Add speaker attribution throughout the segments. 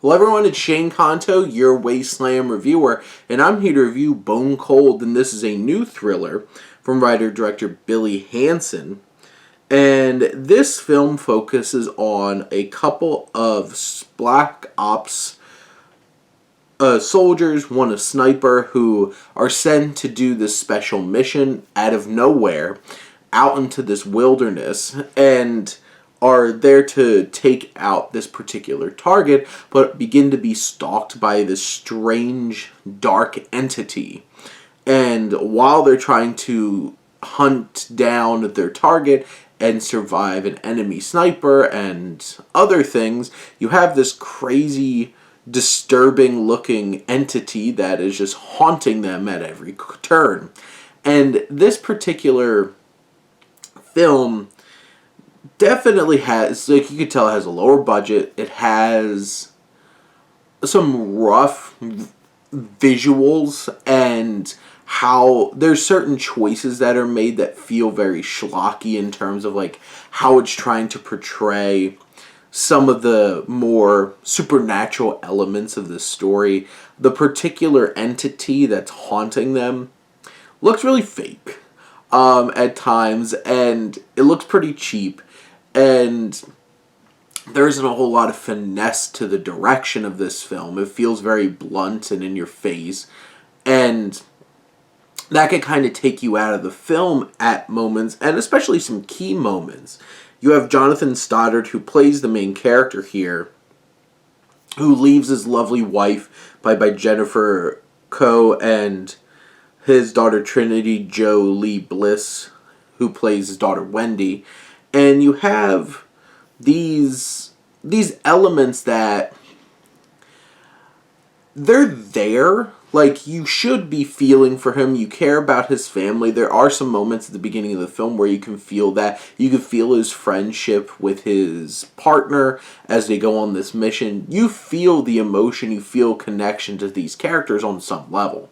Speaker 1: Hello everyone, it's Shane Kanto, your Wasteland reviewer, and I'm here to review Bone Cold, and this is a new thriller from writer-director Billy Hanson. And this film focuses on a couple of Black Ops soldiers, one a sniper, who are sent to do this special mission out of nowhere, out into this wilderness, and are there to take out this particular target, but begin to be stalked by this strange, dark entity. And while they're trying to hunt down their target and survive an enemy sniper and other things, you have this crazy, disturbing looking entity that is just haunting them at every turn. And this particular film definitely has, like you could tell, it has a lower budget. It has some rough visuals, and how there's certain choices that are made that feel very schlocky in terms of like how it's trying to portray some of the more supernatural elements of the story. The particular entity that's haunting them looks really fake at times, and it looks pretty cheap. And there isn't a whole lot of finesse to the direction of this film. It feels very blunt and in your face. And that can kind of take you out of the film at moments, and especially some key moments. You have Jonathan Stoddard, who plays the main character here, who leaves his lovely wife, played by Jennifer Coe, and his daughter Trinity Jo Lee Bliss, who plays his daughter Wendy. And you have these elements that they're there. Like, you should be feeling for him. You care about his family. There are some moments at the beginning of the film where you can feel that. You can feel his friendship with his partner as they go on this mission. You feel the emotion. You feel connection to these characters on some level.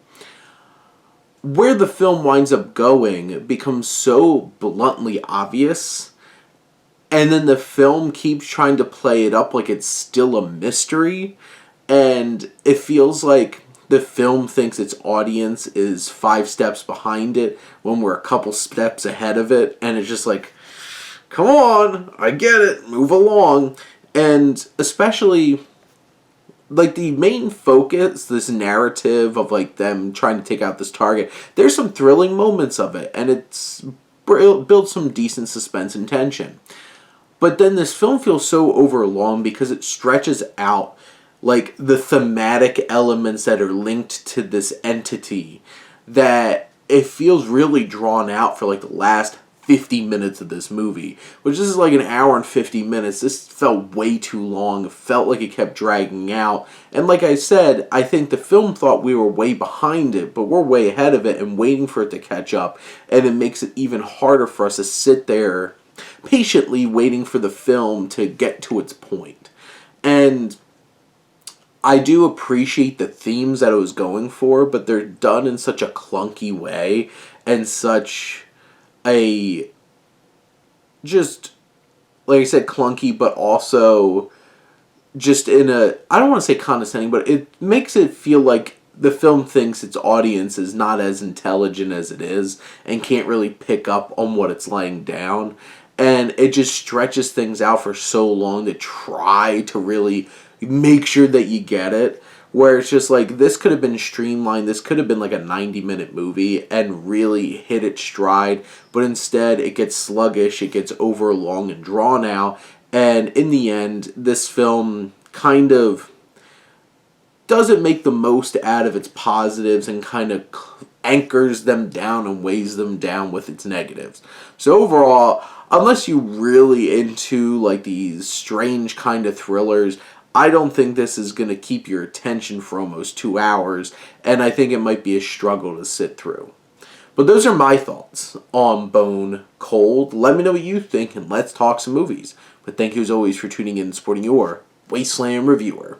Speaker 1: Where the film winds up going becomes so bluntly obvious. And then the film keeps trying to play it up like it's still a mystery. And it feels like the film thinks its audience is 5 steps behind it when we're a couple steps ahead of it. And it's just like, come on, I get it, move along. And especially, like, the main focus, this narrative of like them trying to take out this target, there's some thrilling moments of it. And it's builds some decent suspense and tension. But then this film feels so overlong because it stretches out like the thematic elements that are linked to this entity, that it feels really drawn out for like the last 50 minutes of this movie, which is like an hour and 50 minutes. This felt way too long. It felt like it kept dragging out. And like I said, I think the film thought we were way behind it, but we're way ahead of it and waiting for it to catch up. And it makes it even harder for us to sit there patiently waiting for the film to get to its point. And I do appreciate the themes that it was going for, but they're done in such a clunky way and such a, just, like I said, clunky, but also just in a, I don't want to say condescending, but it makes it feel like the film thinks its audience is not as intelligent as it is and can't really pick up on what it's laying down. And it just stretches things out for so long to try to really make sure that you get it. Where it's just like, this could have been streamlined. This could have been like a 90-minute movie and really hit its stride. But instead, it gets sluggish. It gets overlong and drawn out. And in the end, this film kind of doesn't make the most out of its positives and kind of anchors them down and weighs them down with its negatives. So overall, unless you're really into like these strange kind of thrillers, I don't think this is going to keep your attention for almost 2 hours, and I think it might be a struggle to sit through. But those are my thoughts on Bone Cold. Let me know what you think, and let's talk some movies. But thank you as always for tuning in and supporting your Wasteland reviewer.